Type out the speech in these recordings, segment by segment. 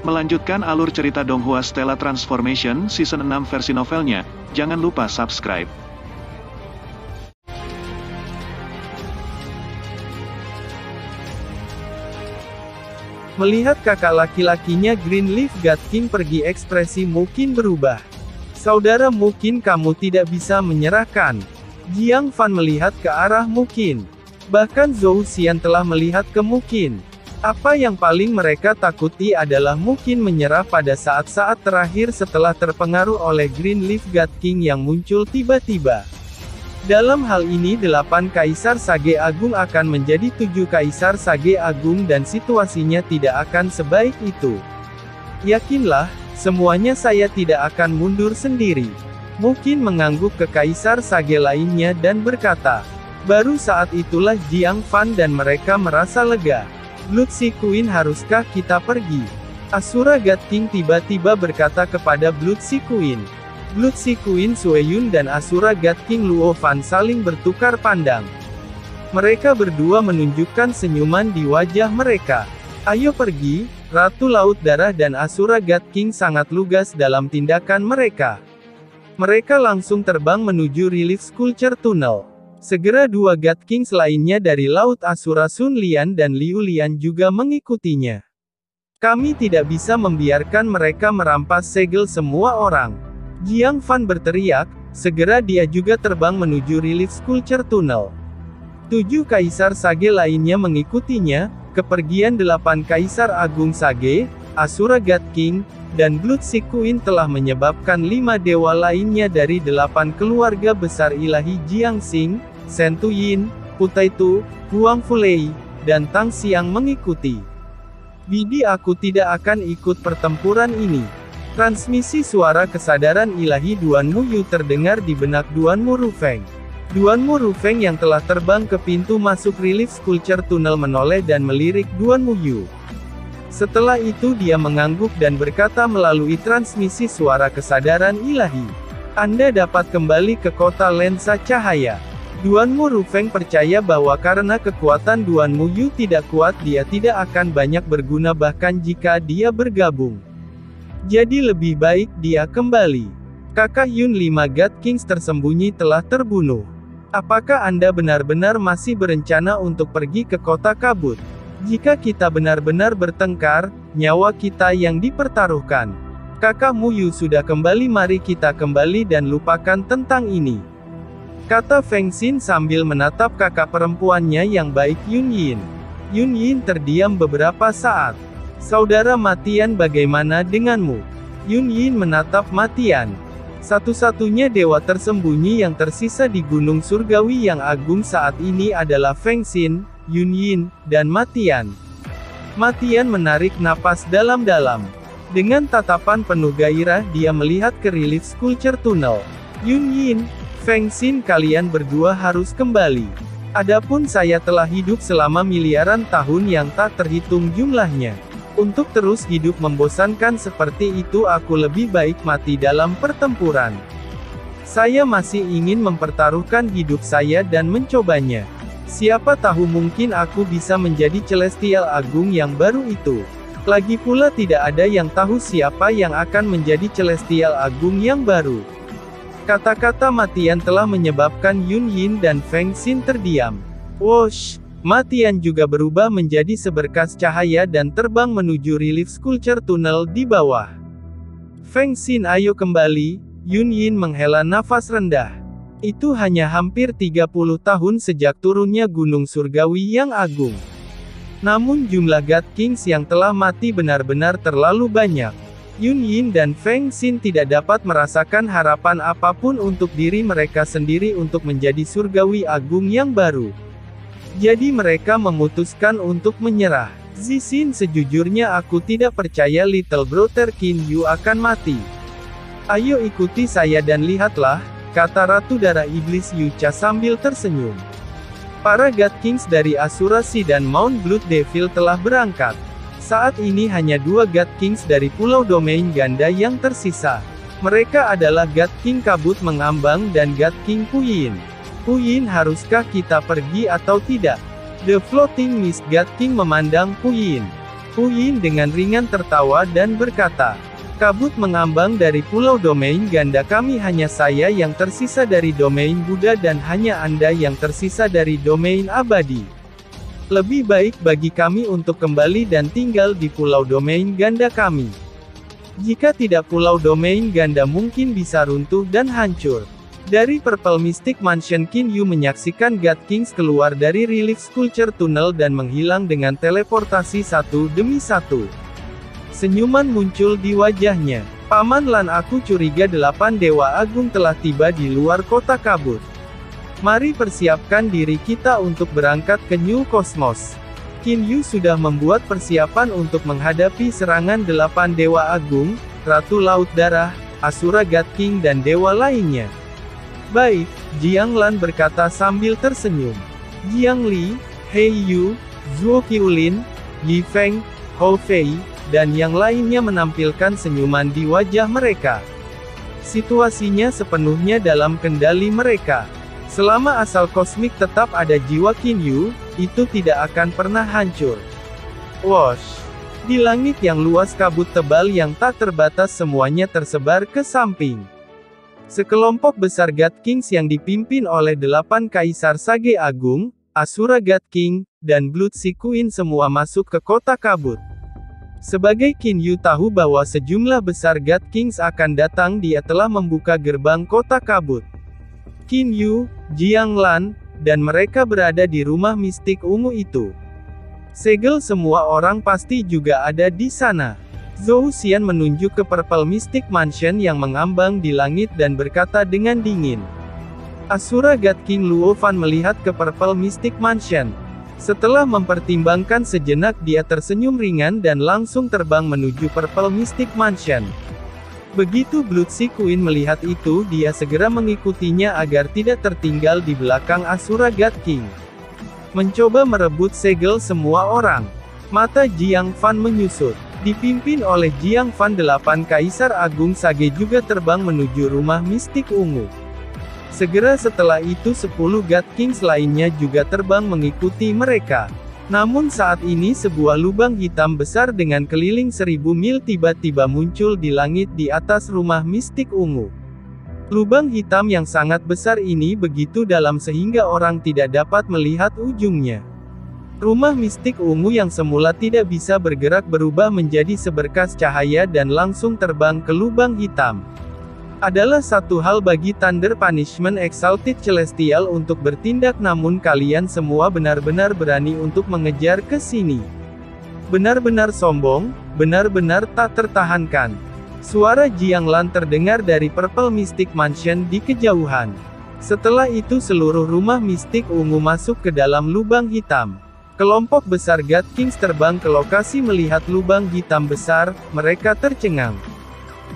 Melanjutkan alur cerita Donghua Stella Transformation Season 6 versi novelnya, jangan lupa subscribe. Melihat kakak laki-lakinya Greenleaf God King pergi, ekspresi Mukin berubah. Saudara Mukin, kamu tidak bisa menyerahkan. Jiang Fan melihat ke arah Mukin. Bahkan Zhou Xian telah melihat ke Mukin. Apa yang paling mereka takuti adalah Mukin menyerah pada saat-saat terakhir setelah terpengaruh oleh Greenleaf God King yang muncul tiba-tiba. Dalam hal ini 8 Kaisar Sage Agung akan menjadi 7 Kaisar Sage Agung dan situasinya tidak akan sebaik itu. Yakinlah, semuanya saya tidak akan mundur sendiri. Mukin mengangguk ke Kaisar Sage lainnya dan berkata. Baru saat itulah Jiang Fan dan mereka merasa lega. Blood Sea Queen, haruskah kita pergi? Asura God King tiba-tiba berkata kepada Blood Sea Queen. Blood Sea Queen Sueyun dan Asura God King Luo Fan saling bertukar pandang. Mereka berdua menunjukkan senyuman di wajah mereka. Ayo pergi, Ratu Laut Darah dan Asura God King sangat lugas dalam tindakan mereka. Mereka langsung terbang menuju Relief Sculpture Tunnel. Segera 2 God Kings lainnya dari Laut Asura, Sun Lian dan Liu Lian juga mengikutinya. Kami tidak bisa membiarkan mereka merampas segel semua orang. Jiang Fan berteriak, segera dia juga terbang menuju Relief Sculpture Tunnel. 7 Kaisar Sage lainnya mengikutinya, kepergian 8 Kaisar Agung Sage, Asura God King, dan Blood Sea Queen telah menyebabkan 5 dewa lainnya dari 8 keluarga besar ilahi Jiangxing, Shen Tuyin, Putaitu, Huang Fulei, dan Tang Xiang mengikuti. Bidi, aku tidak akan ikut pertempuran ini. Transmisi suara kesadaran ilahi Duan Muyu terdengar di benak Duan Mu Rufeng. Duan Mu Rufeng yang telah terbang ke pintu masuk Relief Sculpture Tunnel menoleh dan melirik Duan Muyu. Setelah itu dia mengangguk dan berkata melalui transmisi suara kesadaran ilahi. Anda dapat kembali ke kota lensa cahaya. Duan Mu Rufeng percaya bahwa karena kekuatan Duan Muyu tidak kuat, dia tidak akan banyak berguna bahkan jika dia bergabung. Jadi lebih baik dia kembali. Kakak Yun 5 God Kings tersembunyi telah terbunuh. Apakah Anda benar-benar masih berencana untuk pergi ke kota kabut? Jika kita benar-benar bertengkar, nyawa kita yang dipertaruhkan. Kakak Muyu sudah kembali, mari kita kembali dan lupakan tentang ini. Kata Feng Xin sambil menatap kakak perempuannya yang baik Yun Yin. Yun Yin terdiam beberapa saat. Saudara Matian, bagaimana denganmu? Yun Yin menatap Matian. Satu-satunya dewa tersembunyi yang tersisa di Gunung Surgawi yang agung saat ini adalah Feng Xin, Yun Yin, dan Matian. Matian menarik napas dalam-dalam. Dengan tatapan penuh gairah dia melihat ke Relief Sculpture Tunnel. Yun Yin, Feng Xin, kalian berdua harus kembali. Adapun saya telah hidup selama miliaran tahun yang tak terhitung jumlahnya. Untuk terus hidup membosankan seperti itu, aku lebih baik mati dalam pertempuran. Saya masih ingin mempertaruhkan hidup saya dan mencobanya. Siapa tahu mungkin aku bisa menjadi Celestial Agung yang baru itu. Lagi pula tidak ada yang tahu siapa yang akan menjadi Celestial Agung yang baru. Kata-kata Matian telah menyebabkan Yun Yin dan Feng Xin terdiam. Wosh! Matian juga berubah menjadi seberkas cahaya dan terbang menuju Relief Sculpture Tunnel di bawah. Feng Xin, ayo kembali. Yun Yin menghela nafas rendah. Itu hanya hampir 30 tahun sejak turunnya Gunung Surgawi yang agung. Namun jumlah God Kings yang telah mati benar-benar terlalu banyak. Yun Yin dan Feng Xin tidak dapat merasakan harapan apapun untuk diri mereka sendiri untuk menjadi Surgawi Agung yang baru. Jadi mereka memutuskan untuk menyerah. Zixin, sejujurnya aku tidak percaya Little Brother Qin Yu akan mati. Ayo ikuti saya dan lihatlah, kata Ratu Darah Iblis Yucha sambil tersenyum. Para God Kings dari Asura Sea dan Mount Blood Devil telah berangkat. Saat ini hanya 2 God Kings dari Pulau Domain Ganda yang tersisa. Mereka adalah God King Kabut Mengambang dan God King Puyin. Puyin, haruskah kita pergi atau tidak? The Floating Mist God King memandang Puyin. Hu Yin dengan ringan tertawa dan berkata, "Kabut mengambang dari pulau domain ganda kami, hanya saya yang tersisa dari domain Buddha dan hanya Anda yang tersisa dari domain abadi. Lebih baik bagi kami untuk kembali dan tinggal di pulau domain ganda kami. Jika tidak, pulau domain ganda mungkin bisa runtuh dan hancur." Dari Purple Mystic Mansion, Qin Yu menyaksikan God Kings keluar dari Relief Sculpture Tunnel dan menghilang dengan teleportasi satu demi satu. Senyuman muncul di wajahnya. "Paman Lan, aku curiga 8 Dewa Agung telah tiba di luar kota kabut. Mari persiapkan diri kita untuk berangkat ke New Cosmos." Qin Yu sudah membuat persiapan untuk menghadapi serangan 8 Dewa Agung, Ratu Laut Darah, Asura God King dan dewa lainnya. "Baik," Jiang Lan berkata sambil tersenyum. Jiang Li, He Yu, Zhuo Qiulin, Yi Feng, Hou Fei, dan yang lainnya menampilkan senyuman di wajah mereka. Situasinya sepenuhnya dalam kendali mereka. Selama asal kosmik tetap ada jiwa Qin Yu, itu tidak akan pernah hancur. Wosh! Di langit yang luas, kabut tebal yang tak terbatas semuanya tersebar ke samping. Sekelompok besar God Kings yang dipimpin oleh 8 Kaisar Sage Agung, Asura God King, dan Blood Sea Queen semua masuk ke kota kabut. Sebagai Qin Yu tahu bahwa sejumlah besar God Kings akan datang, dia telah membuka gerbang kota kabut. Qin Yu, Jiang Lan, dan mereka berada di rumah mistik ungu itu. Segel semua orang pasti juga ada di sana. Zhou Xian menunjuk ke Purple Mystic Mansion yang mengambang di langit dan berkata dengan dingin. Asura God King Luo Fan melihat ke Purple Mystic Mansion. Setelah mempertimbangkan sejenak, dia tersenyum ringan dan langsung terbang menuju Purple Mystic Mansion. Begitu Blood Sea Queen melihat itu, dia segera mengikutinya agar tidak tertinggal di belakang Asura God King. Mencoba merebut segel semua orang. Mata Jiang Fan menyusut. Dipimpin oleh Jiang Fan, 8 Kaisar Agung Sage juga terbang menuju rumah mistik ungu. Segera setelah itu 10 God Kings lainnya juga terbang mengikuti mereka. Namun saat ini sebuah lubang hitam besar dengan keliling 1000 mil tiba-tiba muncul di langit di atas rumah mistik ungu. Lubang hitam yang sangat besar ini begitu dalam sehingga orang tidak dapat melihat ujungnya. Rumah mistik ungu yang semula tidak bisa bergerak berubah menjadi seberkas cahaya dan langsung terbang ke lubang hitam. Adalah satu hal bagi Thunder Punishment Exalted Celestial untuk bertindak, namun kalian semua benar-benar berani untuk mengejar ke sini. Benar-benar sombong, benar-benar tak tertahankan. Suara Jiang Lan terdengar dari Purple Mystic Mansion di kejauhan. Setelah itu seluruh rumah mistik ungu masuk ke dalam lubang hitam. Kelompok besar God Kings terbang ke lokasi melihat lubang hitam besar, mereka tercengang.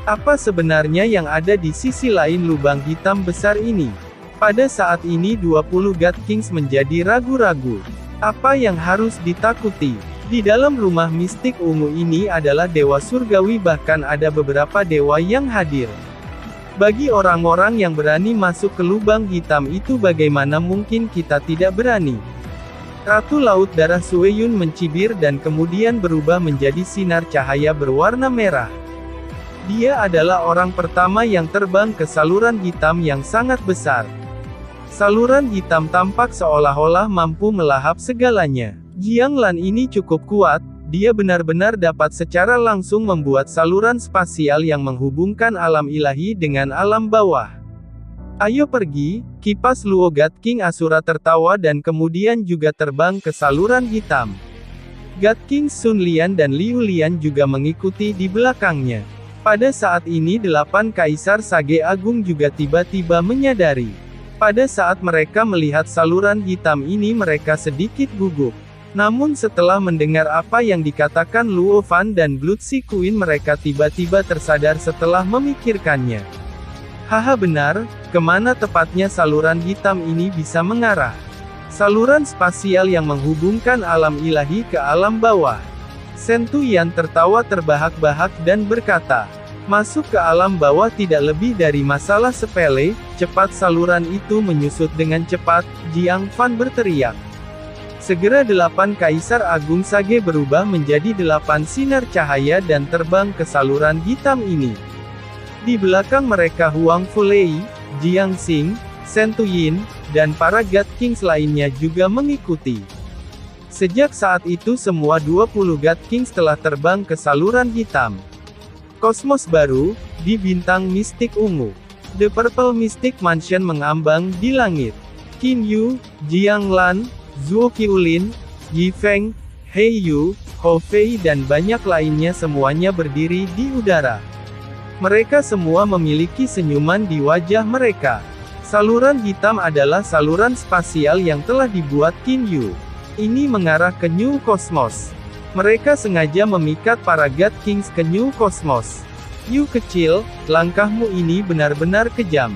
Apa sebenarnya yang ada di sisi lain lubang hitam besar ini? Pada saat ini 20 God Kings menjadi ragu-ragu. Apa yang harus ditakuti? Di dalam rumah mistik ungu ini adalah dewa surgawi, bahkan ada beberapa dewa yang hadir. Bagi orang-orang yang berani masuk ke lubang hitam itu, bagaimana mungkin kita tidak berani? Ratu Laut Darah Sueyun mencibir dan kemudian berubah menjadi sinar cahaya berwarna merah. Dia adalah orang pertama yang terbang ke saluran hitam yang sangat besar. Saluran hitam tampak seolah-olah mampu melahap segalanya. Jiang Lan ini cukup kuat, dia benar-benar dapat secara langsung membuat saluran spasial yang menghubungkan alam ilahi dengan alam bawah. Ayo pergi, kipas Luo God King Asura tertawa dan kemudian juga terbang ke saluran hitam. God King Sun Lian dan Liu Lian juga mengikuti di belakangnya. Pada saat ini 8 Kaisar Sage Agung juga tiba-tiba menyadari. Pada saat mereka melihat saluran hitam ini mereka sedikit gugup. Namun setelah mendengar apa yang dikatakan Luo Fan dan Blood Sea Queen mereka tiba-tiba tersadar setelah memikirkannya. Haha, benar, kemana tepatnya saluran hitam ini bisa mengarah? Saluran spasial yang menghubungkan alam ilahi ke alam bawah. Sentuyan tertawa terbahak-bahak dan berkata, masuk ke alam bawah tidak lebih dari masalah sepele, cepat saluran itu menyusut dengan cepat, Jiang Fan berteriak. Segera 8 Kaisar Agung Sage berubah menjadi 8 sinar cahaya dan terbang ke saluran hitam ini. Di belakang mereka Huang Fulei, Jiang Xing, Shen Tuyin, dan para God Kings lainnya juga mengikuti. Sejak saat itu semua 20 God Kings telah terbang ke saluran hitam. Kosmos baru, di bintang mistik ungu. The Purple Mystic Mansion mengambang di langit. Qin Yu, Jiang Lan, Zhuo Qiulin, Yi Feng, He Yu, Hou Fei dan banyak lainnya semuanya berdiri di udara. Mereka semua memiliki senyuman di wajah mereka. Saluran hitam adalah saluran spasial yang telah dibuat Qin Yu. Ini mengarah ke New Cosmos. Mereka sengaja memikat para God Kings ke New Cosmos. Yu kecil, langkahmu ini benar-benar kejam.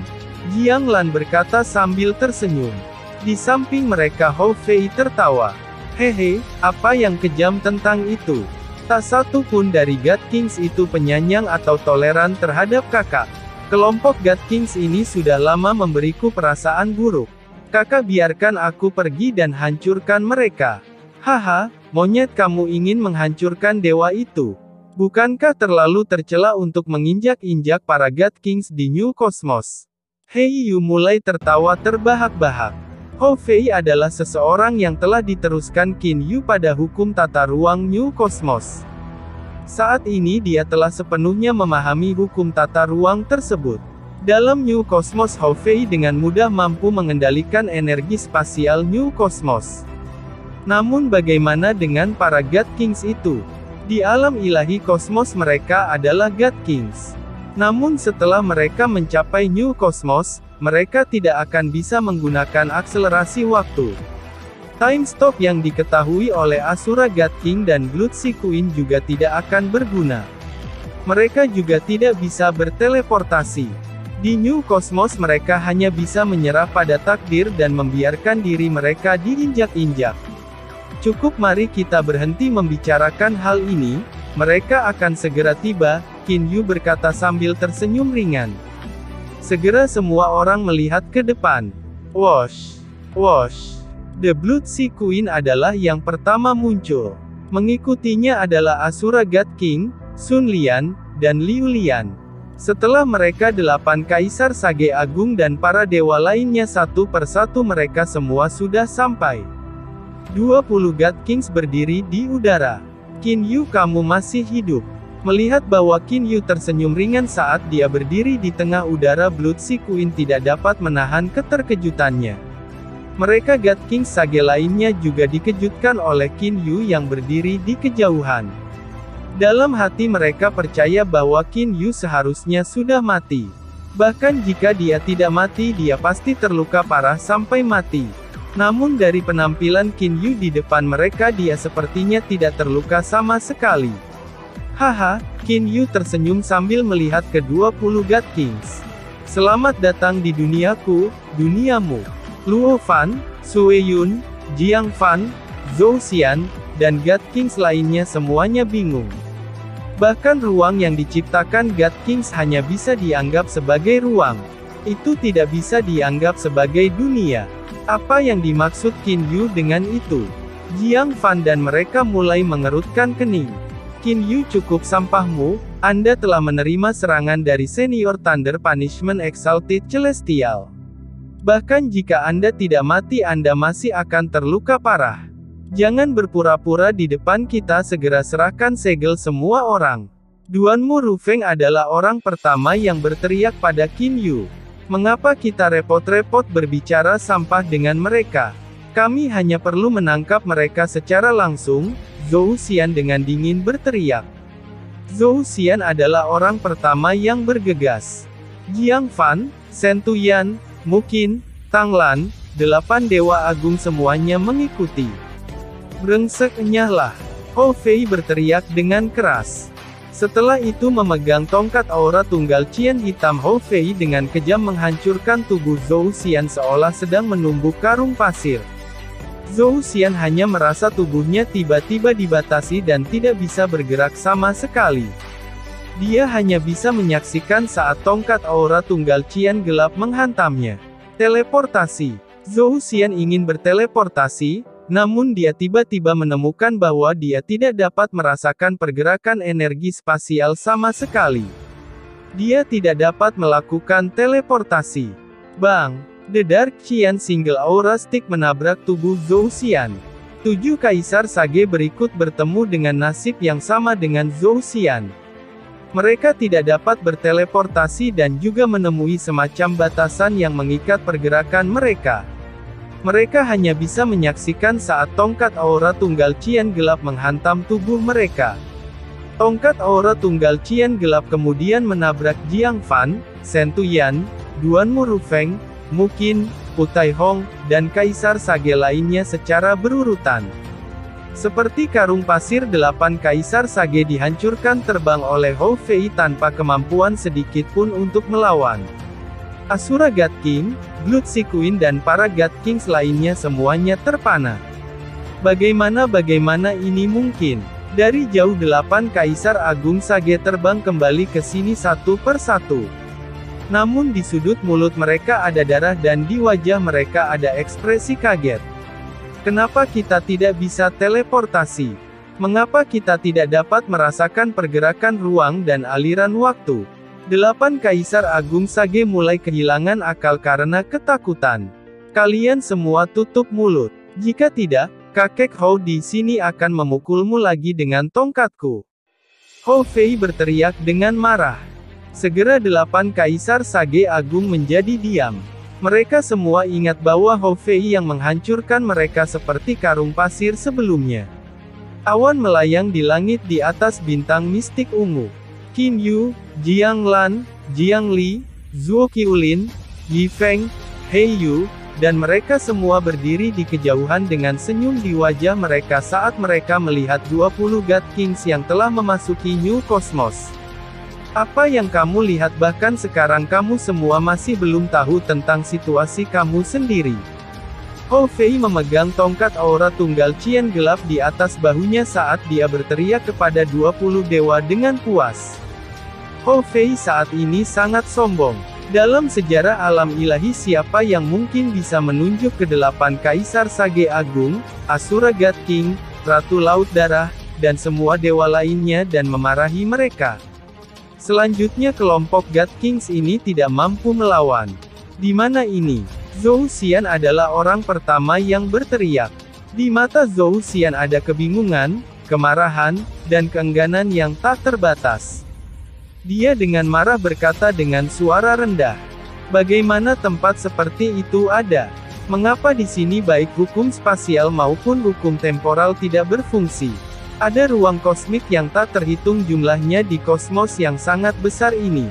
Jiang Lan berkata sambil tersenyum. Di samping mereka Hou Fei tertawa. Hehe, apa yang kejam tentang itu? Tak satu pun dari God Kings itu penyayang atau toleran terhadap kakak. Kelompok God Kings ini sudah lama memberiku perasaan buruk. Kakak biarkan aku pergi dan hancurkan mereka. Haha, monyet kamu ingin menghancurkan dewa itu. Bukankah terlalu tercela untuk menginjak-injak para God Kings di New Cosmos? He Yu mulai tertawa terbahak-bahak. Hou Fei adalah seseorang yang telah diteruskan Qin Yu pada hukum tata ruang New Cosmos. Saat ini dia telah sepenuhnya memahami hukum tata ruang tersebut. Dalam New Cosmos Hou Fei dengan mudah mampu mengendalikan energi spasial New Cosmos. Namun bagaimana dengan para God Kings itu? Di alam ilahi kosmos mereka adalah God Kings. Namun setelah mereka mencapai New Cosmos, mereka tidak akan bisa menggunakan akselerasi waktu. Time Stop yang diketahui oleh Asura God King dan Blood Sea Queen juga tidak akan berguna. Mereka juga tidak bisa berteleportasi. Di New Cosmos mereka hanya bisa menyerah pada takdir dan membiarkan diri mereka diinjak-injak. Cukup, mari kita berhenti membicarakan hal ini, mereka akan segera tiba, Qin Yu berkata sambil tersenyum ringan. Segera semua orang melihat ke depan. Wosh! Wosh! The Blood Sea Queen adalah yang pertama muncul. Mengikutinya adalah Asura God King, Sun Lian, dan Liu Lian. Setelah mereka 8 Kaisar Sage Agung dan para dewa lainnya satu persatu mereka semua sudah sampai. 20 God Kings berdiri di udara. Qin Yu, kamu masih hidup. Melihat bahwa Qin Yu tersenyum ringan saat dia berdiri di tengah udara, Blood Sea Queen tidak dapat menahan keterkejutannya. Mereka God Kings Sage lainnya juga dikejutkan oleh Qin Yu yang berdiri di kejauhan. Dalam hati mereka percaya bahwa Qin Yu seharusnya sudah mati. Bahkan jika dia tidak mati, dia pasti terluka parah sampai mati. Namun dari penampilan Qin Yu di depan mereka, dia sepertinya tidak terluka sama sekali. Haha, Qin Yu tersenyum sambil melihat ke 20 God Kings. Selamat datang di duniaku, duniamu. Luo Fan, Sue Yun, Jiang Fan, Zhou Xian, dan God Kings lainnya semuanya bingung. Bahkan ruang yang diciptakan God Kings hanya bisa dianggap sebagai ruang. Itu tidak bisa dianggap sebagai dunia. Apa yang dimaksud Qin Yu dengan itu? Jiang Fan dan mereka mulai mengerutkan kening. Qin Yu, cukup sampahmu, Anda telah menerima serangan dari Senior Thunder Punishment Exalted Celestial. Bahkan jika Anda tidak mati, Anda masih akan terluka parah. Jangan berpura-pura di depan kita, segera serahkan segel semua orang. Duanmu Ru Feng adalah orang pertama yang berteriak pada Qin Yu. Mengapa kita repot-repot berbicara sampah dengan mereka? Kami hanya perlu menangkap mereka secara langsung, Zhou Xian dengan dingin berteriak. Zhou Xian adalah orang pertama yang bergegas. Jiang Fan, Shen Tuyan, Mu Qin, Tang Lan, 8 dewa agung semuanya mengikuti. Brengsek, enyahlah! Hou Fei berteriak dengan keras. Setelah itu memegang tongkat aura tunggal Qian hitam, Hou Fei dengan kejam menghancurkan tubuh Zhou Xian seolah sedang menumbuk karung pasir. Zhou Xian hanya merasa tubuhnya tiba-tiba dibatasi dan tidak bisa bergerak sama sekali. Dia hanya bisa menyaksikan saat tongkat aura tunggal Qian gelap menghantamnya. Teleportasi. Zhou Xian ingin berteleportasi, Namun dia tiba-tiba menemukan bahwa dia tidak dapat merasakan pergerakan energi spasial sama sekali. Dia tidak dapat melakukan teleportasi. Bang! The Dark Qian Single Aura Stick menabrak tubuh Zhou Xian. 7 Kaisar Sage berikut bertemu dengan nasib yang sama dengan Zhou Xian. Mereka tidak dapat berteleportasi dan juga menemui semacam batasan yang mengikat pergerakan mereka. Mereka hanya bisa menyaksikan saat tongkat aura tunggal Qian gelap menghantam tubuh mereka. Tongkat aura tunggal Qian gelap kemudian menabrak Jiang Fan, Shen Tuyan, Duanmu Rufeng, Muqin, Putai Hong, dan Kaisar Sage lainnya secara berurutan. Seperti karung pasir 8 Kaisar Sage dihancurkan terbang oleh Hou Fei tanpa kemampuan sedikit pun untuk melawan. Asura God King, Blood Sea Queen dan para God Kings lainnya semuanya terpana. Bagaimana ini mungkin? Dari jauh 8 Kaisar Agung Sage terbang kembali ke sini satu persatu. Namun di sudut mulut mereka ada darah dan di wajah mereka ada ekspresi kaget. Kenapa kita tidak bisa teleportasi? Mengapa kita tidak dapat merasakan pergerakan ruang dan aliran waktu? 8 Kaisar Agung Sage mulai kehilangan akal karena ketakutan. Kalian semua tutup mulut. Jika tidak, kakek Hou di sini akan memukulmu lagi dengan tongkatku. Hou Fei berteriak dengan marah. Segera 8 Kaisar Sage Agung menjadi diam. Mereka semua ingat bahwa Hou Fei yang menghancurkan mereka seperti karung pasir sebelumnya. Awan melayang di langit di atas bintang mistik ungu. Qin Yu, Jiang Lan, Jiang Li, Zhuo Qiulin, Yi Feng, He Yu, dan mereka semua berdiri di kejauhan dengan senyum di wajah mereka saat mereka melihat 20 God Kings yang telah memasuki New Cosmos. Apa yang kamu lihat bahkan sekarang kamu semua masih belum tahu tentang situasi kamu sendiri. Hou Fei memegang tongkat aura tunggal Qian gelap di atas bahunya saat dia berteriak kepada 20 dewa dengan puas. Hou Fei saat ini sangat sombong. Dalam sejarah alam ilahi siapa yang mungkin bisa menunjuk ke 8 Kaisar Sage Agung, Asura God King, Ratu Laut Darah, dan semua dewa lainnya dan memarahi mereka. Selanjutnya kelompok God Kings ini tidak mampu melawan. Di mana ini? Zhou Xian adalah orang pertama yang berteriak. Di mata Zhou Xian ada kebingungan, kemarahan, dan keengganan yang tak terbatas. Dia dengan marah berkata dengan suara rendah. Bagaimana tempat seperti itu ada? Mengapa di sini baik hukum spasial maupun hukum temporal tidak berfungsi? Ada ruang kosmik yang tak terhitung jumlahnya di kosmos yang sangat besar ini.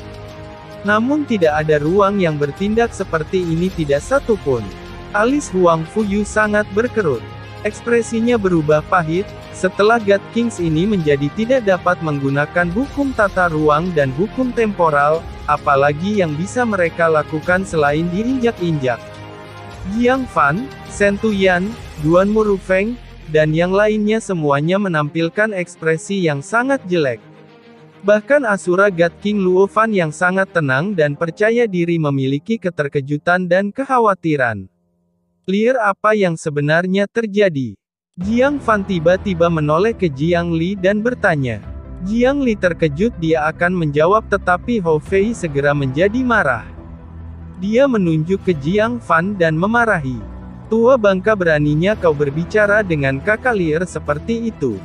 Namun tidak ada ruang yang bertindak seperti ini tidak satu pun. Alis Huang Fuyu sangat berkerut. Ekspresinya berubah pahit, setelah God Kings ini menjadi tidak dapat menggunakan hukum tata ruang dan hukum temporal, apalagi yang bisa mereka lakukan selain diinjak-injak. Jiang Fan, Shen Tuyan, Duanmu Rufeng, dan yang lainnya semuanya menampilkan ekspresi yang sangat jelek. Bahkan Asura God King Luo Fan yang sangat tenang dan percaya diri memiliki keterkejutan dan kekhawatiran. Liar apa yang sebenarnya terjadi? Jiang Fan tiba-tiba menoleh ke Jiang Li dan bertanya. Jiang Li terkejut dia akan menjawab tetapi Hou Fei segera menjadi marah. Dia menunjuk ke Jiang Fan dan memarahi. Tua bangka beraninya kau berbicara dengan kakak liar seperti itu.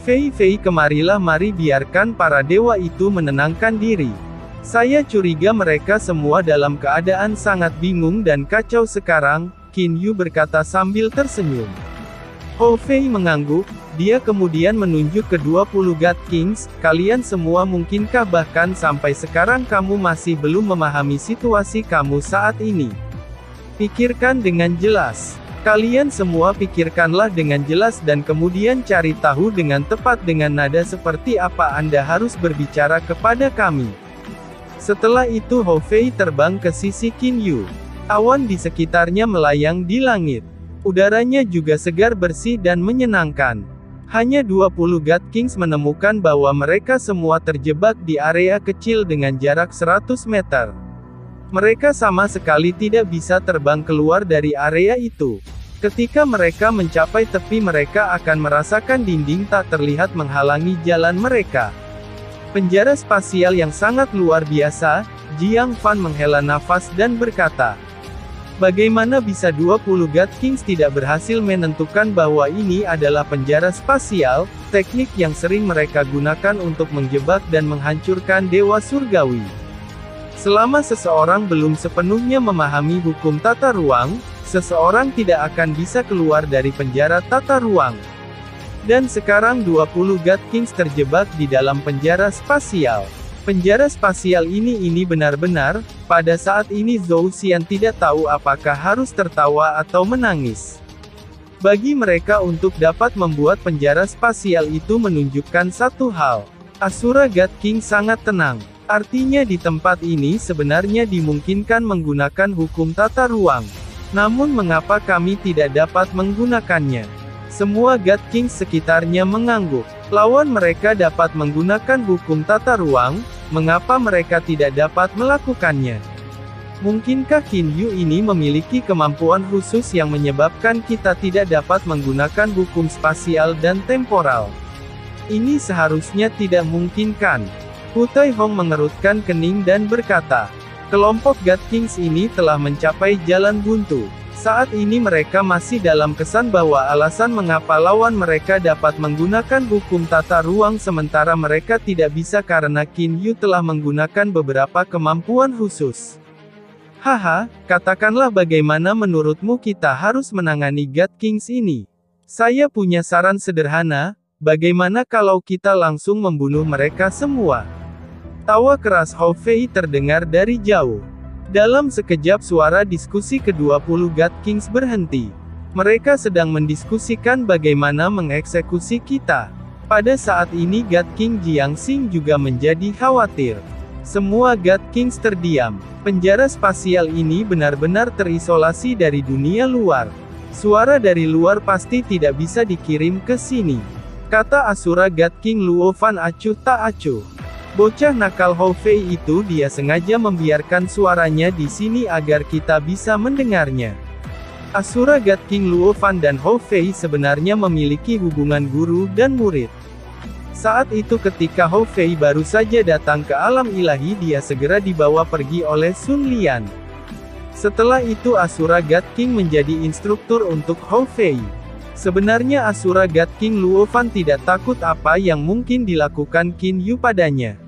Fei kemarilah mari biarkan para dewa itu menenangkan diri. Saya curiga mereka semua dalam keadaan sangat bingung dan kacau sekarang, Qin Yu berkata sambil tersenyum. Hou Fei mengangguk, dia kemudian menunjuk ke 20 God Kings, kalian semua mungkinkah bahkan sampai sekarang kamu masih belum memahami situasi kamu saat ini? Pikirkan dengan jelas. Kalian semua pikirkanlah dengan jelas dan kemudian cari tahu dengan tepat dengan nada seperti apa Anda harus berbicara kepada kami. Setelah itu Hou Fei terbang ke sisi Qin Yu. Awan di sekitarnya melayang di langit. Udaranya juga segar bersih dan menyenangkan. Hanya 20 God Kings menemukan bahwa mereka semua terjebak di area kecil dengan jarak 100 meter. Mereka sama sekali tidak bisa terbang keluar dari area itu. Ketika mereka mencapai tepi, mereka akan merasakan dinding tak terlihat menghalangi jalan mereka. Penjara spasial yang sangat luar biasa. Jiang Fan menghela nafas dan berkata, bagaimana bisa 20 God Kings tidak berhasil menentukan bahwa ini adalah penjara spasial, teknik yang sering mereka gunakan untuk menjebak dan menghancurkan dewa surgawi. Selama seseorang belum sepenuhnya memahami hukum tata ruang, seseorang tidak akan bisa keluar dari penjara tata ruang. Dan sekarang 20 God Kings terjebak di dalam penjara spasial. Penjara spasial ini benar-benar, pada saat ini Zhou Xian tidak tahu apakah harus tertawa atau menangis. Bagi mereka untuk dapat membuat penjara spasial itu menunjukkan satu hal. Asura God King sangat tenang. Artinya di tempat ini sebenarnya dimungkinkan menggunakan hukum tata ruang. Namun mengapa kami tidak dapat menggunakannya? Semua God King sekitarnya mengangguk. Lawan mereka dapat menggunakan hukum tata ruang, mengapa mereka tidak dapat melakukannya? Mungkinkah Qin Yu ini memiliki kemampuan khusus yang menyebabkan kita tidak dapat menggunakan hukum spasial dan temporal? Ini seharusnya tidak mungkin kan? Putai Hong mengerutkan kening dan berkata, kelompok God Kings ini telah mencapai jalan buntu. Saat ini mereka masih dalam kesan bahwa alasan mengapa lawan mereka dapat menggunakan hukum tata ruang sementara mereka tidak bisa karena Qin Yu telah menggunakan beberapa kemampuan khusus. Haha, katakanlah bagaimana menurutmu kita harus menangani God Kings ini? Saya punya saran sederhana, bagaimana kalau kita langsung membunuh mereka semua? Tawa keras Hou Fei terdengar dari jauh. Dalam sekejap suara diskusi ke-20 God Kings berhenti. Mereka sedang mendiskusikan bagaimana mengeksekusi kita. Pada saat ini God King Jiang Xing juga menjadi khawatir. Semua God Kings terdiam. Penjara spasial ini benar-benar terisolasi dari dunia luar. Suara dari luar pasti tidak bisa dikirim ke sini. Kata Asura God King Luo Fan acuh tak acuh. Bocah nakal Hou Fei itu dia sengaja membiarkan suaranya di sini agar kita bisa mendengarnya. Asura God King Luo Fan dan Hou Fei sebenarnya memiliki hubungan guru dan murid. Saat itu ketika Hou Fei baru saja datang ke alam ilahi dia segera dibawa pergi oleh Sun Lian. Setelah itu Asura God King menjadi instruktur untuk Hou Fei. Sebenarnya Asura God King Luo Fan tidak takut apa yang mungkin dilakukan Qin Yu padanya.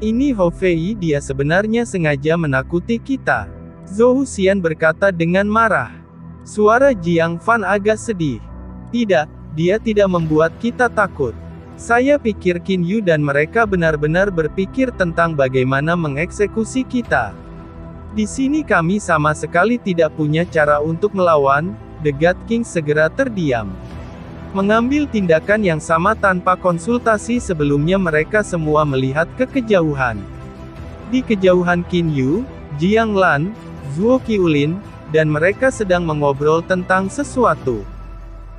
Ini Hou Fei dia sebenarnya sengaja menakuti kita. Zhou Xian berkata dengan marah. Suara Jiang Fan agak sedih. Tidak, dia tidak membuat kita takut. Saya pikir Qin Yu dan mereka benar-benar berpikir tentang bagaimana mengeksekusi kita. Di sini kami sama sekali tidak punya cara untuk melawan. The God King segera terdiam. Mengambil tindakan yang sama tanpa konsultasi sebelumnya mereka semua melihat ke kejauhan. Di kejauhan Qin Yu, Jiang Lan, Zhuo Qiulin, dan mereka sedang mengobrol tentang sesuatu.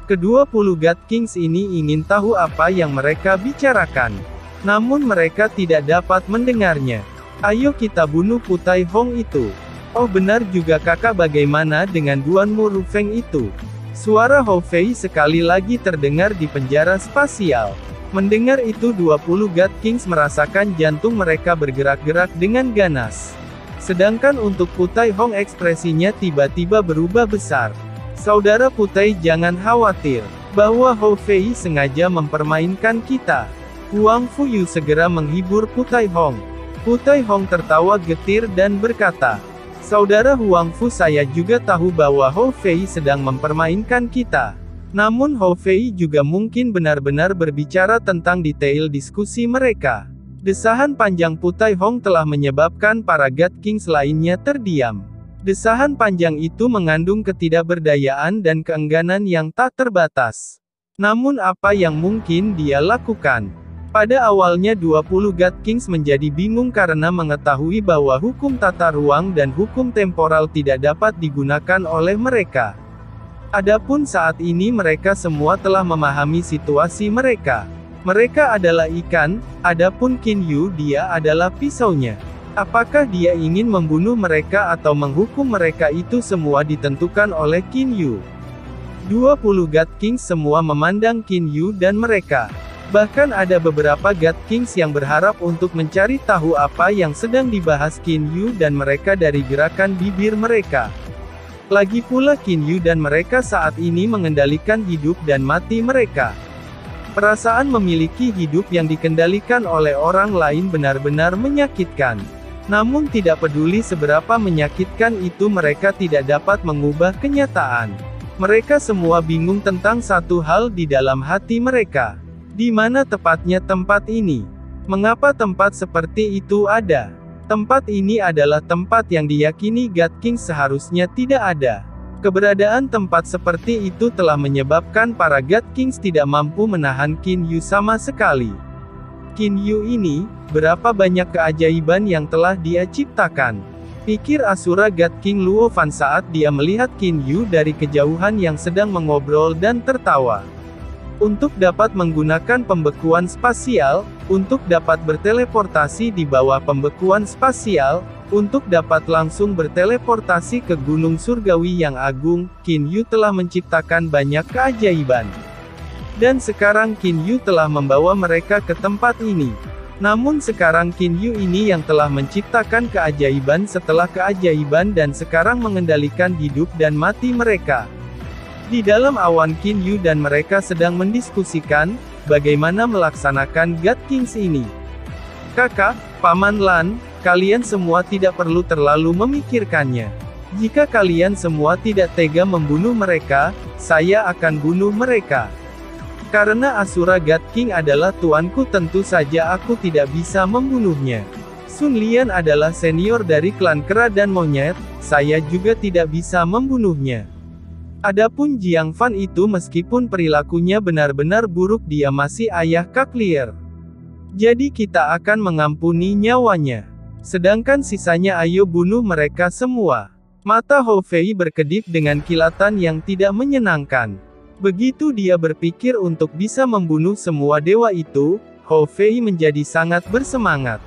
Ke-20 God Kings ini ingin tahu apa yang mereka bicarakan. Namun mereka tidak dapat mendengarnya. Ayo kita bunuh Putai Hong itu. Oh benar juga kakak, bagaimana dengan Duanmu Rufeng itu? Suara Hou Fei sekali lagi terdengar di penjara spasial. Mendengar itu 20 God Kings merasakan jantung mereka bergerak-gerak dengan ganas. Sedangkan untuk Putai Hong ekspresinya tiba-tiba berubah besar. Saudara Putai jangan khawatir, bahwa Hou Fei sengaja mempermainkan kita. Huang Fuyu segera menghibur Putai Hong. Putai Hong tertawa getir dan berkata, Saudara Huang Fu, saya juga tahu bahwa Hou Fei sedang mempermainkan kita. Namun Hou Fei juga mungkin benar-benar berbicara tentang detail diskusi mereka. Desahan panjang Putai Hong telah menyebabkan para God Kings lainnya terdiam. Desahan panjang itu mengandung ketidakberdayaan dan keengganan yang tak terbatas. Namun apa yang mungkin dia lakukan? Pada awalnya 20 God Kings menjadi bingung karena mengetahui bahwa hukum tata ruang dan hukum temporal tidak dapat digunakan oleh mereka. Adapun saat ini mereka semua telah memahami situasi mereka. Mereka adalah ikan, adapun Qin Yu dia adalah pisaunya. Apakah dia ingin membunuh mereka atau menghukum mereka itu semua ditentukan oleh Qin Yu. 20 God Kings semua memandang Qin Yu dan mereka. Bahkan ada beberapa God Kings yang berharap untuk mencari tahu apa yang sedang dibahas Qin Yu dan mereka dari gerakan bibir mereka. Lagi pula Qin Yu dan mereka saat ini mengendalikan hidup dan mati mereka. Perasaan memiliki hidup yang dikendalikan oleh orang lain benar-benar menyakitkan. Namun tidak peduli seberapa menyakitkan itu, mereka tidak dapat mengubah kenyataan. Mereka semua bingung tentang satu hal di dalam hati mereka. Di mana tepatnya tempat ini? Mengapa tempat seperti itu ada? Tempat ini adalah tempat yang diyakini God King seharusnya tidak ada. Keberadaan tempat seperti itu telah menyebabkan para God Kings tidak mampu menahan Qin Yu sama sekali. Qin Yu ini, berapa banyak keajaiban yang telah dia ciptakan. Pikir Asura God King Luo Fan saat dia melihat Qin Yu dari kejauhan yang sedang mengobrol dan tertawa. Untuk dapat menggunakan pembekuan spasial, untuk dapat berteleportasi di bawah pembekuan spasial, untuk dapat langsung berteleportasi ke Gunung Surgawi yang agung, Qin Yu telah menciptakan banyak keajaiban. Dan sekarang Qin Yu telah membawa mereka ke tempat ini. Namun sekarang Qin Yu ini yang telah menciptakan keajaiban setelah keajaiban dan sekarang mengendalikan hidup dan mati mereka. Di dalam awan Qin Yu dan mereka sedang mendiskusikan, bagaimana melaksanakan God Kings ini. Kakak, Paman Lan, kalian semua tidak perlu terlalu memikirkannya. Jika kalian semua tidak tega membunuh mereka, saya akan bunuh mereka. Karena Asura God King adalah tuanku, tentu saja aku tidak bisa membunuhnya. Sun Lian adalah senior dari klan kera dan monyet, saya juga tidak bisa membunuhnya. Adapun Jiang Fan itu meskipun perilakunya benar-benar buruk, dia masih ayah Kak Lier. Jadi kita akan mengampuni nyawanya. Sedangkan sisanya ayo bunuh mereka semua. Mata Hou Fei berkedip dengan kilatan yang tidak menyenangkan. Begitu dia berpikir untuk bisa membunuh semua dewa itu, Hou Fei menjadi sangat bersemangat.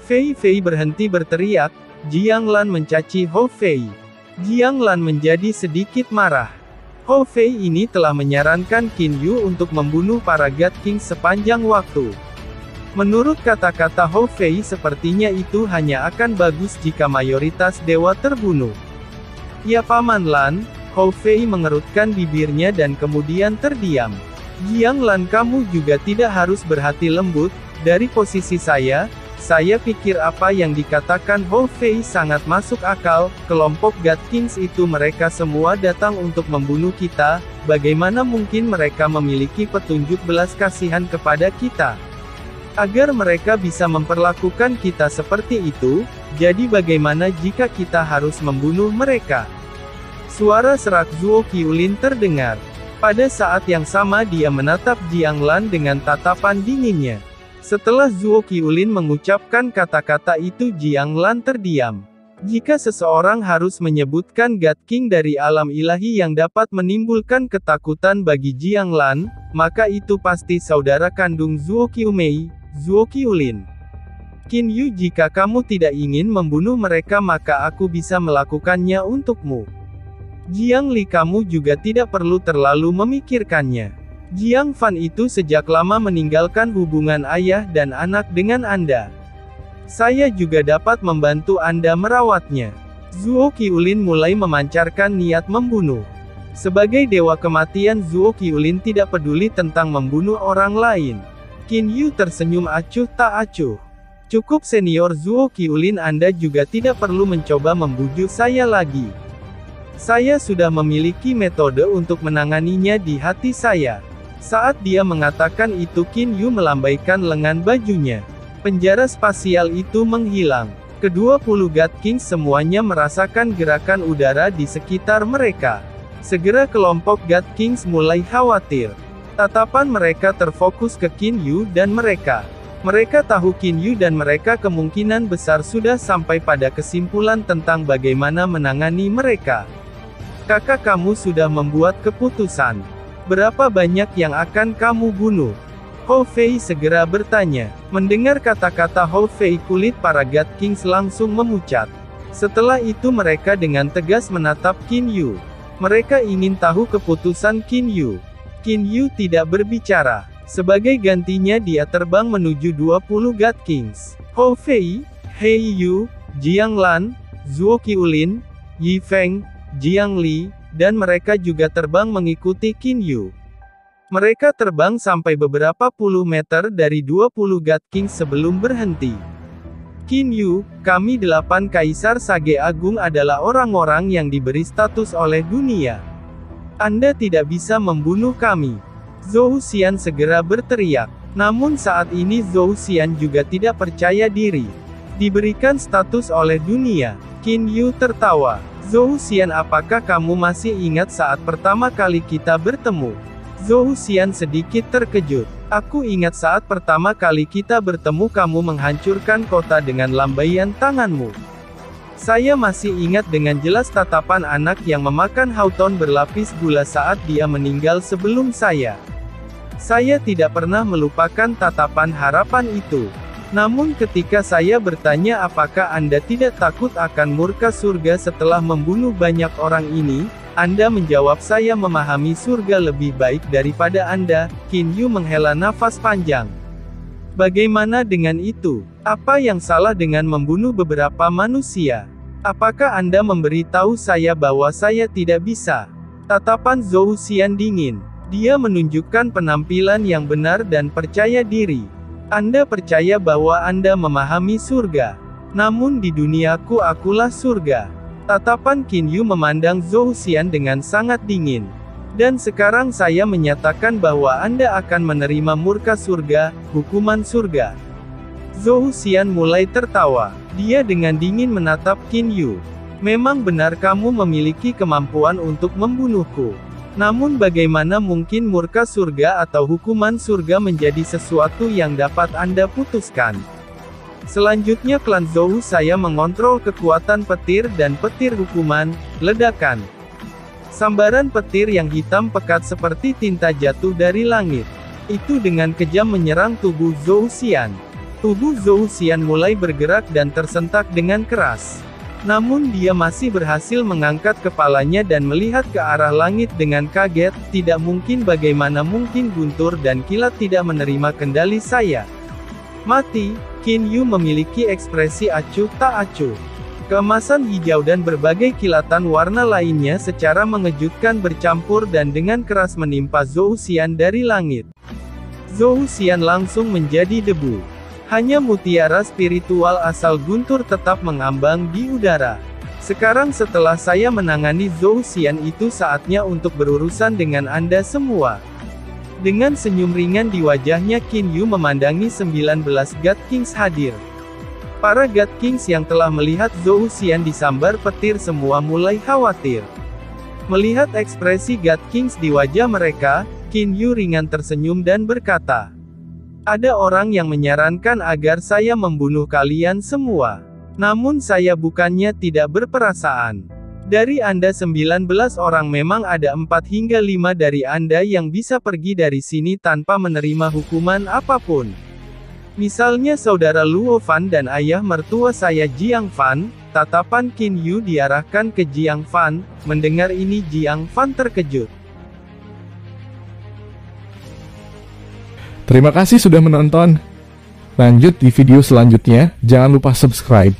Fei berhenti berteriak, Jiang Lan mencaci Hou Fei. Jiang Lan menjadi sedikit marah. Hou Fei ini telah menyarankan Qin Yu untuk membunuh para God King sepanjang waktu. Menurut kata-kata Hou Fei, sepertinya itu hanya akan bagus jika mayoritas dewa terbunuh. Ya Paman Lan, Hou Fei mengerutkan bibirnya dan kemudian terdiam. Jiang Lan, kamu juga tidak harus berhati lembut. Dari posisi saya pikir apa yang dikatakan Hou Fei sangat masuk akal. Kelompok God Kings itu mereka semua datang untuk membunuh kita, bagaimana mungkin mereka memiliki petunjuk belas kasihan kepada kita? Agar mereka bisa memperlakukan kita seperti itu, jadi bagaimana jika kita harus membunuh mereka? Suara serak Zuo Qiulin terdengar. Pada saat yang sama dia menatap Jiang Lan dengan tatapan dinginnya. Setelah Zuo Qiulin mengucapkan kata-kata itu, Jiang Lan terdiam. Jika seseorang harus menyebutkan God King dari alam ilahi yang dapat menimbulkan ketakutan bagi Jiang Lan, maka itu pasti saudara kandung Zuo Qiumei, Zuo Qiulin. Qin Yu, jika kamu tidak ingin membunuh mereka maka aku bisa melakukannya untukmu. Jiang Li, kamu juga tidak perlu terlalu memikirkannya. Jiang Fan itu sejak lama meninggalkan hubungan ayah dan anak dengan Anda. Saya juga dapat membantu Anda merawatnya. Zuo Qiulin mulai memancarkan niat membunuh. Sebagai dewa kematian, Zuo Qiulin tidak peduli tentang membunuh orang lain. Qin Yu tersenyum acuh tak acuh. Cukup senior Zuo Qiulin, Anda juga tidak perlu mencoba membujuk saya lagi. Saya sudah memiliki metode untuk menanganinya di hati saya. Saat dia mengatakan itu, Qin Yu melambaikan lengan bajunya. Penjara spasial itu menghilang. Ke-20 God Kings semuanya merasakan gerakan udara di sekitar mereka. Segera kelompok God Kings mulai khawatir. Tatapan mereka terfokus ke Qin Yu dan mereka. Mereka tahu Qin Yu dan mereka kemungkinan besar sudah sampai pada kesimpulan tentang bagaimana menangani mereka. Kakak, kamu sudah membuat keputusan. Berapa banyak yang akan kamu bunuh? Hou Fei segera bertanya. Mendengar kata-kata Hou Fei, kulit para God Kings langsung memucat. Setelah itu mereka dengan tegas menatap Qin Yu. Mereka ingin tahu keputusan Qin Yu. Qin Yu tidak berbicara. Sebagai gantinya dia terbang menuju 20 God Kings. Hou Fei, He Yu, Jiang Lan, Zhuo Qiulin, Yi Feng, Jiang Li, dan mereka juga terbang mengikuti Qin Yu. Mereka terbang sampai beberapa puluh meter dari 20 God Kings sebelum berhenti. Qin Yu, kami 8 Kaisar Sage Agung adalah orang-orang yang diberi status oleh dunia. Anda tidak bisa membunuh kami. Zhou Xian segera berteriak. Namun saat ini Zhou Xian juga tidak percaya diri. Diberikan status oleh dunia. Qin Yu tertawa. Zhou Xian, apakah kamu masih ingat saat pertama kali kita bertemu? Zhou Xian sedikit terkejut. Aku ingat saat pertama kali kita bertemu kamu menghancurkan kota dengan lambaian tanganmu. Saya masih ingat dengan jelas tatapan anak yang memakan hauton berlapis gula saat dia meninggal sebelum saya. Saya tidak pernah melupakan tatapan harapan itu. Namun ketika saya bertanya apakah Anda tidak takut akan murka surga setelah membunuh banyak orang ini, Anda menjawab saya memahami surga lebih baik daripada Anda. Qin Yu menghela nafas panjang. Bagaimana dengan itu? Apa yang salah dengan membunuh beberapa manusia? Apakah Anda memberitahu saya bahwa saya tidak bisa? Tatapan Zhou Xian dingin. Dia menunjukkan penampilan yang benar dan percaya diri. Anda percaya bahwa Anda memahami surga. Namun di duniaku akulah surga. Tatapan Qin Yu memandang Zhou Xian dengan sangat dingin. Dan sekarang saya menyatakan bahwa Anda akan menerima murka surga, hukuman surga. Zhou Xian mulai tertawa. Dia dengan dingin menatap Qin Yu. Memang benar kamu memiliki kemampuan untuk membunuhku. Namun bagaimana mungkin murka surga atau hukuman surga menjadi sesuatu yang dapat Anda putuskan? Selanjutnya klan Zhou saya mengontrol kekuatan petir dan petir hukuman, ledakan. Sambaran petir yang hitam pekat seperti tinta jatuh dari langit. Itu dengan kejam menyerang tubuh Zhou Xian. Tubuh Zhou Xian mulai bergerak dan tersentak dengan keras. Namun dia masih berhasil mengangkat kepalanya dan melihat ke arah langit dengan kaget. Tidak mungkin, bagaimana mungkin guntur dan kilat tidak menerima kendali saya? Mati. Qin Yu memiliki ekspresi acuh tak acuh. Keemasan hijau dan berbagai kilatan warna lainnya secara mengejutkan bercampur dan dengan keras menimpa Zhou Xian dari langit. Zhou Xian langsung menjadi debu. Hanya mutiara spiritual asal guntur tetap mengambang di udara. Sekarang setelah saya menangani Zhou Xian, itu saatnya untuk berurusan dengan Anda semua. Dengan senyum ringan di wajahnya, Qin Yu memandangi 19 God Kings hadir. Para God Kings yang telah melihat Zhou Xian disambar petir semua mulai khawatir. Melihat ekspresi God Kings di wajah mereka, Qin Yu ringan tersenyum dan berkata, "Ada orang yang menyarankan agar saya membunuh kalian semua. Namun saya bukannya tidak berperasaan. Dari Anda 19 orang memang ada 4 hingga 5 dari Anda yang bisa pergi dari sini tanpa menerima hukuman apapun. Misalnya saudara Luo Fan dan ayah mertua saya Jiang Fan." Tatapan Qin Yu diarahkan ke Jiang Fan. Mendengar ini Jiang Fan terkejut. Terima kasih sudah menonton. Lanjut di video selanjutnya, jangan lupa subscribe.